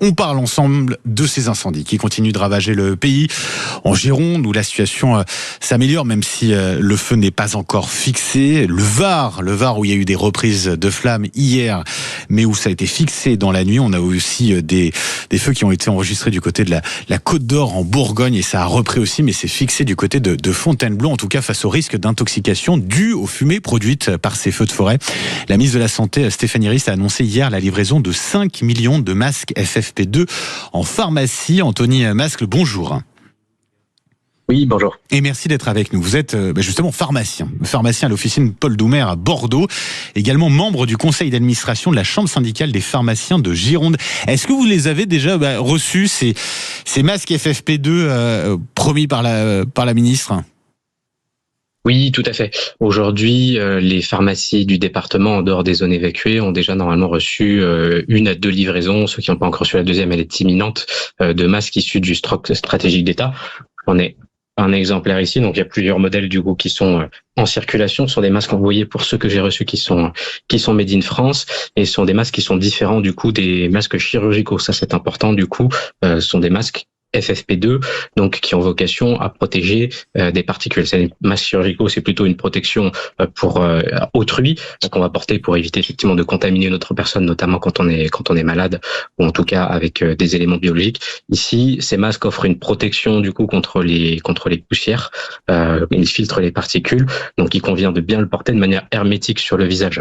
On parle ensemble de ces incendies qui continuent de ravager le pays. En Gironde, où la situation s'améliore, même si le feu n'est pas encore fixé. Le Var où il y a eu des reprises de flammes hier, mais où ça a été fixé dans la nuit. On a aussi des feux qui ont été enregistrés du côté de la Côte d'Or en Bourgogne, et ça a repris aussi, mais c'est fixé du côté de Fontainebleau, en tout cas face au risque d'intoxication dû aux fumées produites par ces feux de forêt. La ministre de la Santé, Stéphanie Rist, a annoncé hier la livraison de 5 millions de masques FFP2 en pharmacie. Anthony Mascle, bonjour. Oui, bonjour. Et merci d'être avec nous. Vous êtes justement pharmacien à l'officine Paul Doumer à Bordeaux, également membre du conseil d'administration de la Chambre syndicale des pharmaciens de Gironde. Est-ce que vous les avez déjà reçus, ces masques FFP2 promis par la ministre ? Oui, tout à fait. Aujourd'hui, les pharmacies du département, en dehors des zones évacuées, ont déjà normalement reçu 1 à 2 livraisons. Ceux qui n'ont pas encore reçu la deuxième, elle est imminente, de masques issus du stock stratégique d'État. On est un exemplaire ici, donc il y a plusieurs modèles du coup qui sont en circulation. Ce sont des masques envoyés pour ceux que j'ai reçus qui sont made in France, et ce sont des masques qui sont différents du coup des masques chirurgicaux. Ça, c'est important du coup. Ce sont des masques FFP2, donc qui ont vocation à protéger des particules. Les masques chirurgicaux, c'est plutôt une protection pour autrui, qu'on va porter pour éviter effectivement de contaminer une autre personne, notamment quand on est malade, ou en tout cas avec des éléments biologiques. Ici, ces masques offrent une protection du coup contre les poussières. Ils filtrent les particules, donc il convient de bien le porter de manière hermétique sur le visage.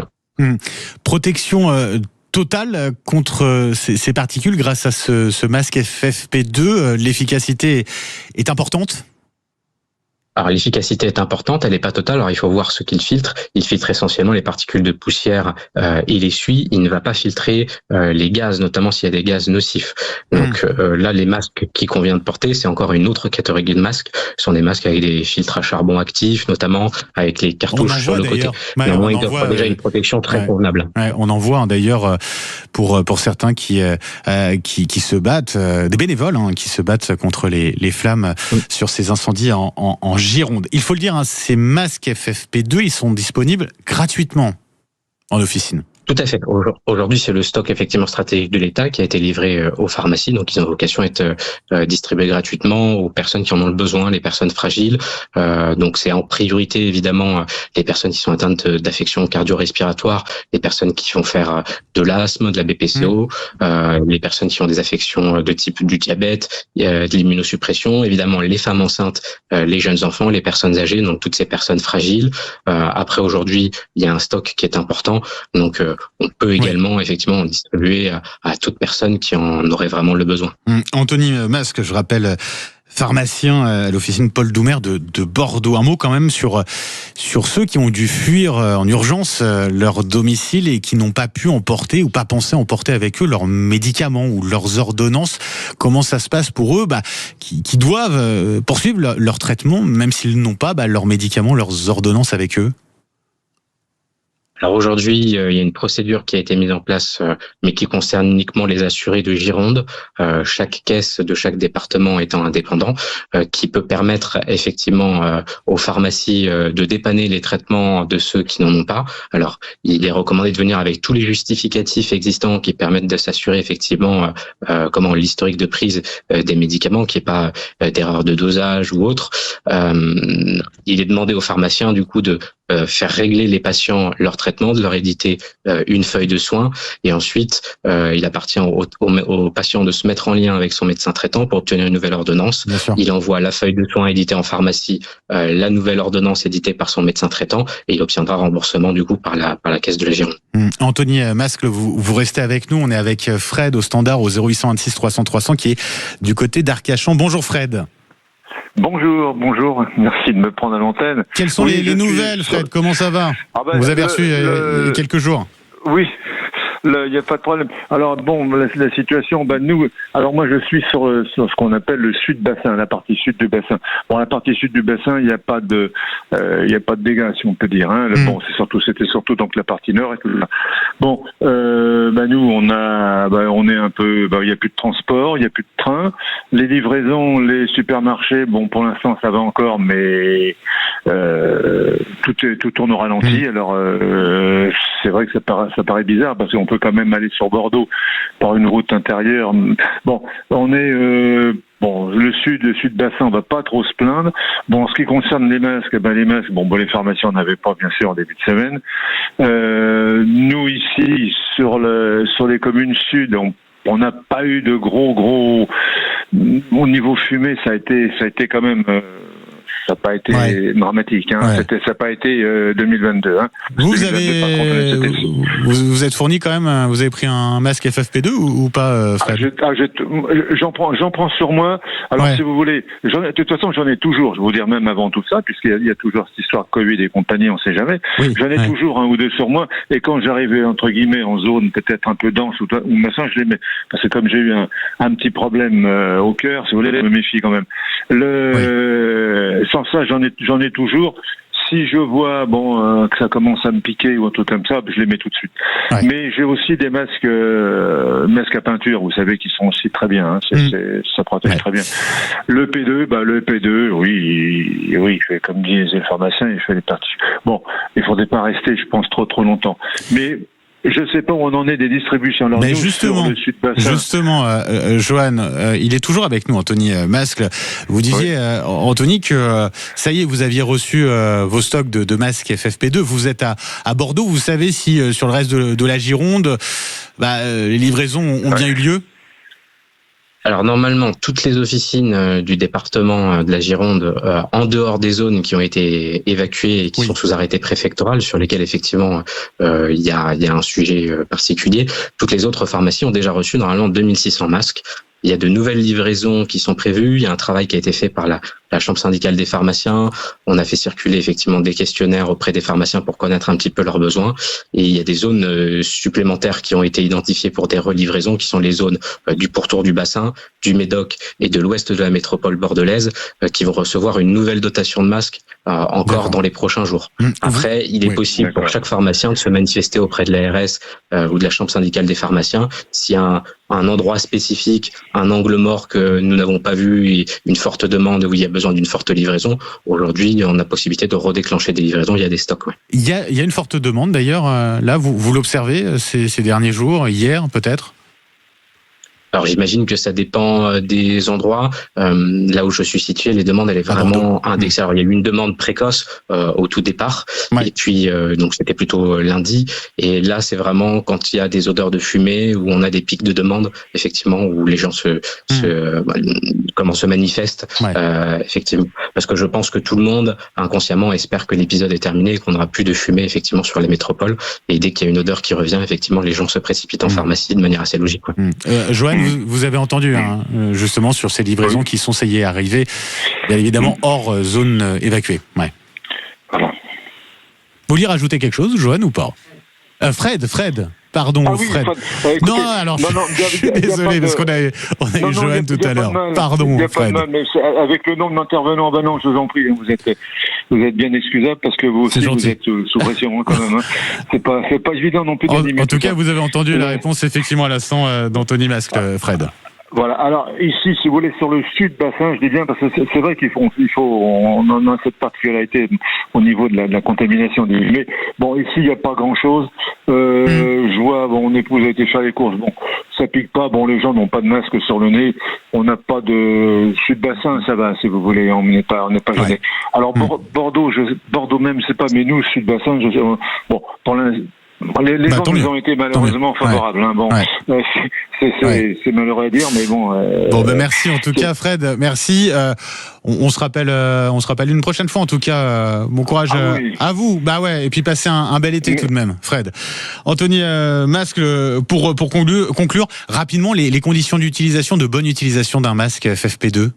Protection totale contre ces particules grâce à ce masque FFP2. L'efficacité est importante ? Alors l'efficacité est importante, elle n'est pas totale. Alors il faut voir ce qu'il filtre. Il filtre essentiellement les particules de poussière et les suie. Il ne va pas filtrer les gaz, notamment s'il y a des gaz nocifs. Donc là, les masques qu'il convient de porter, c'est encore une autre catégorie de masques. Ce sont des masques avec des filtres à charbon actifs, notamment avec les cartouches sur le côté. Néanmoins, ils offrent déjà une protection très convenable. On en voit d'ailleurs pour certains qui se battent, des bénévoles qui se battent contre les flammes sur ces incendies en Gironde. Il faut le dire, ces masques FFP2, ils sont disponibles gratuitement en officine. Tout à fait. Aujourd'hui, c'est le stock effectivement stratégique de l'État qui a été livré aux pharmacies. Donc, ils ont vocation à être distribués gratuitement aux personnes qui en ont le besoin, les personnes fragiles. Donc, c'est en priorité évidemment les personnes qui sont atteintes d'affections cardio-respiratoires, les personnes qui vont faire de l'asthme, de la BPCO, les personnes qui ont des affections de type du diabète, de l'immunosuppression, évidemment les femmes enceintes, les jeunes enfants, les personnes âgées, donc toutes ces personnes fragiles. Après, aujourd'hui, il y a un stock qui est important. Donc, on peut également effectivement en distribuer à toute personne qui en aurait vraiment le besoin. Anthony Masque, je rappelle, pharmacien à l'officine Paul Doumer de Bordeaux. Un mot quand même sur ceux qui ont dû fuir en urgence leur domicile et qui n'ont pas pu emporter ou pas pensé emporter avec eux leurs médicaments ou leurs ordonnances. Comment ça se passe pour eux qui doivent poursuivre leur traitement même s'ils n'ont pas leurs médicaments, leurs ordonnances avec eux? Alors aujourd'hui, il y a une procédure qui a été mise en place, mais qui concerne uniquement les assurés de Gironde, chaque caisse de chaque département étant indépendant, qui peut permettre effectivement aux pharmacies de dépanner les traitements de ceux qui n'en ont pas. Alors, il est recommandé de venir avec tous les justificatifs existants qui permettent de s'assurer effectivement l'historique de prise des médicaments, qu'il n'y ait pas d'erreur de dosage ou autre. Il est demandé aux pharmaciens du coup de faire régler les patients leur traitement, de leur éditer une feuille de soins, et ensuite il appartient au patient de se mettre en lien avec son médecin traitant pour obtenir une nouvelle ordonnance. Il envoie la feuille de soins éditée en pharmacie, la nouvelle ordonnance éditée par son médecin traitant, et il obtiendra remboursement du coup par la caisse de la Gironde. Anthony Mascle, vous restez avec nous. On est avec Fred au standard au 0826 300 300 qui est du côté d'Arcachon. Bonjour Fred. Bonjour, merci de me prendre à l'antenne. Quelles sont les nouvelles, Fred? Comment ça va? Vous avez reçu il y a quelques jours. Oui, il n'y a pas de problème. Alors bon, la situation, nous, alors moi je suis sur ce qu'on appelle le sud-bassin, la partie sud du bassin. Bon, la partie sud du bassin, il n'y a pas de dégâts, si on peut dire. Bon, c'était surtout donc la partie nord. Bon, nous on est un peu, il n'y a plus de transport, il n'y a plus de train. Les livraisons, les supermarchés, bon, pour l'instant ça va encore, mais tout tourne au ralenti. Alors c'est vrai que ça paraît bizarre parce qu'on peut quand même aller sur Bordeaux par une route intérieure. Bon, on est le sud bassin, on va pas trop se plaindre. Bon, en ce qui concerne les masques, les pharmaciens on n'avait pas bien sûr en début de semaine. Nous ici sur les communes sud, on n'a pas eu de gros au niveau fumée, ça a été quand même ça n'a pas été dramatique, hein. Ça n'a pas été 2022. Hein. Vous êtes fourni quand même. Vous avez pris un masque FFP2 ou pas, Fred? J'en prends sur moi. Alors si vous voulez, de toute façon j'en ai toujours. Je vais vous dire même avant tout ça, puisqu'il y a toujours cette histoire de Covid et compagnie, on ne sait jamais. J'en ai toujours un ou deux sur moi. Et quand j'arrivais entre guillemets en zone peut-être un peu dense ou machin, je les mets. Parce que comme j'ai eu un petit problème au cœur, si vous voulez, je me méfie quand même. Sans ça, j'en ai toujours. Si je vois que ça commence à me piquer ou un truc comme ça, je les mets tout de suite. Mais j'ai aussi des masques à peinture, vous savez, qui sont aussi très bien. Hein. Ça protège très bien. Le P2, oui, comme disent les pharmaciens, il fait les parties. Bon, il faudrait pas rester, je pense, trop longtemps. Mais je ne sais pas où on en est des distributions. Alors, mais justement, Johan, il est toujours avec nous, Anthony Mascle. Vous disiez, Anthony, que ça y est, vous aviez reçu vos stocks de masques FFP2. Vous êtes à Bordeaux. Vous savez si sur le reste de la Gironde, les livraisons ont bien eu lieu? Alors normalement, toutes les officines du département de la Gironde, en dehors des zones qui ont été évacuées et qui sont sous arrêté préfectoral, sur lesquelles effectivement il y a un sujet particulier, toutes les autres pharmacies ont déjà reçu normalement 2600 masques. Il y a de nouvelles livraisons qui sont prévues. Il y a un travail qui a été fait par la Chambre syndicale des pharmaciens. On a fait circuler effectivement des questionnaires auprès des pharmaciens pour connaître un petit peu leurs besoins. Et il y a des zones supplémentaires qui ont été identifiées pour des relivraisons, qui sont les zones du pourtour du bassin, du Médoc et de l'ouest de la métropole bordelaise, qui vont recevoir une nouvelle dotation de masques encore dans les prochains jours. Après, il est possible pour chaque pharmacien de se manifester auprès de l'ARS ou de la Chambre syndicale des pharmaciens s'il y a un endroit spécifique, un angle mort que nous n'avons pas vu, et une forte demande où il y a besoin d'une forte livraison. Aujourd'hui, on a possibilité de redéclencher des livraisons, il y a des stocks. Il y a une forte demande d'ailleurs, là, vous l'observez ces derniers jours, hier peut-être? Alors j'imagine que ça dépend des endroits. Là où je suis situé, les demandes, elle est vraiment indexée. Alors il y a eu une demande précoce au tout départ, et puis donc c'était plutôt lundi. Et là c'est vraiment quand il y a des odeurs de fumée, où on a des pics de demande, effectivement, où les gens se manifestent, effectivement. Parce que je pense que tout le monde inconsciemment espère que l'épisode est terminé et qu'on n'aura plus de fumée effectivement sur les métropoles. Et dès qu'il y a une odeur qui revient, effectivement, les gens se précipitent en pharmacie de manière assez logique. Joanne, vous avez entendu justement sur ces livraisons qui sont essayées d'arriver, bien évidemment hors zone évacuée. Vous vouliez rajouter quelque chose, Joanne, ou pas? Fred, pardon, Fred. Écoutez, je suis désolé parce qu'on a eu Joanne tout à l'heure. Pardon, Fred. Mais avec le nombre d'intervenants, je vous en prie, vous êtes bien excusable parce que vous aussi vous êtes sous pression quand même. C'est pas évident non plus d'animer. En tout cas, vous avez entendu la réponse effectivement à l'instant d'Anthony Mascle, Fred. Voilà. Alors ici, si vous voulez, sur le sud bassin, je dis bien parce que c'est vrai on en a cette particularité au niveau de la contamination des. Mais bon, ici il n'y a pas grand-chose. Je vois, mon épouse a été faire les courses. Bon, ça pique pas. Bon, les gens n'ont pas de masque sur le nez. On n'a pas de sud bassin, ça va. Si vous voulez, on n'est pas gêné. Alors Bordeaux même, c'est pas. Mais nous, sud bassin, bon, pour l'instant. Les ondes ont été malheureusement favorables. C'est malheureux à dire, mais bon. Merci en tout cas, Fred. Merci. On se rappelle une prochaine fois en tout cas. Bon courage à vous. Et puis passez un bel été tout de même, Fred. Anthony Mascle, pour conclure rapidement les conditions d'utilisation, de bonne utilisation d'un masque FFP2.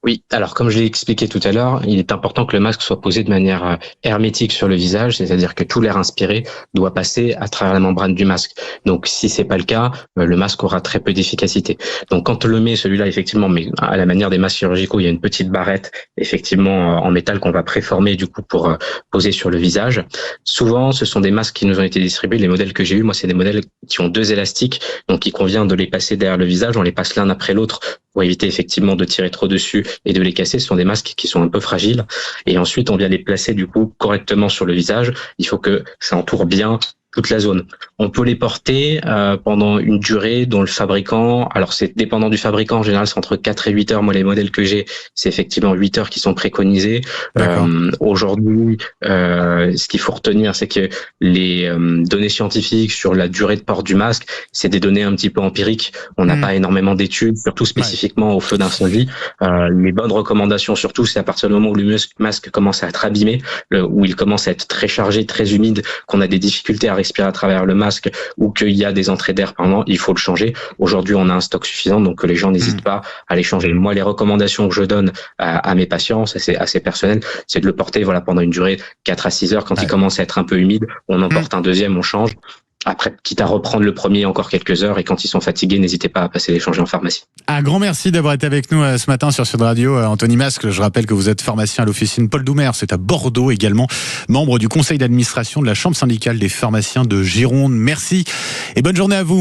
Oui, alors comme je l'ai expliqué tout à l'heure, il est important que le masque soit posé de manière hermétique sur le visage, c'est-à-dire que tout l'air inspiré doit passer à travers la membrane du masque. Donc si c'est pas le cas, le masque aura très peu d'efficacité. Donc quand on le met, celui-là effectivement, mais à la manière des masques chirurgicaux, il y a une petite barrette effectivement en métal qu'on va préformer du coup pour poser sur le visage. Souvent, ce sont des masques qui nous ont été distribués. Les modèles que j'ai eu, moi, c'est des modèles qui ont 2 élastiques, donc il convient de les passer derrière le visage. On les passe l'un après l'autre pour éviter effectivement de tirer trop dessus et de les casser. Ce sont des masques qui sont un peu fragiles. Et ensuite, on vient les placer du coup correctement sur le visage. Il faut que ça entoure bien toute la zone. On peut les porter pendant une durée dont le fabricant, alors c'est dépendant du fabricant, en général c'est entre 4 et 8 heures. Moi les modèles que j'ai, c'est effectivement 8 heures qui sont préconisés. Aujourd'hui, ce qu'il faut retenir, c'est que les données scientifiques sur la durée de port du masque, c'est des données un petit peu empiriques. On n'a pas énormément d'études, surtout spécifiquement au feu d'incendie. Les bonnes recommandations surtout, c'est à partir du moment où le masque commence à être abîmé, où il commence à être très chargé, très humide, qu'on a des difficultés à respirer à travers le masque ou qu'il y a des entrées d'air par moment, il faut le changer. Aujourd'hui, on a un stock suffisant, donc que les gens n'hésitent pas à les changer. Moi, les recommandations que je donne à mes patients, ça c'est assez personnel, c'est de le porter pendant une durée 4 à 6 heures. Quand il commence à être un peu humide, on en porte un deuxième, on change. Après, quitte à reprendre le premier encore quelques heures, et quand ils sont fatigués, n'hésitez pas à passer les changer en pharmacie. Un grand merci d'avoir été avec nous ce matin sur Sud Radio, Anthony Masque. Je rappelle que vous êtes pharmacien à l'officine Paul Doumer, c'est à Bordeaux également, membre du conseil d'administration de la Chambre syndicale des pharmaciens de Gironde. Merci et bonne journée à vous.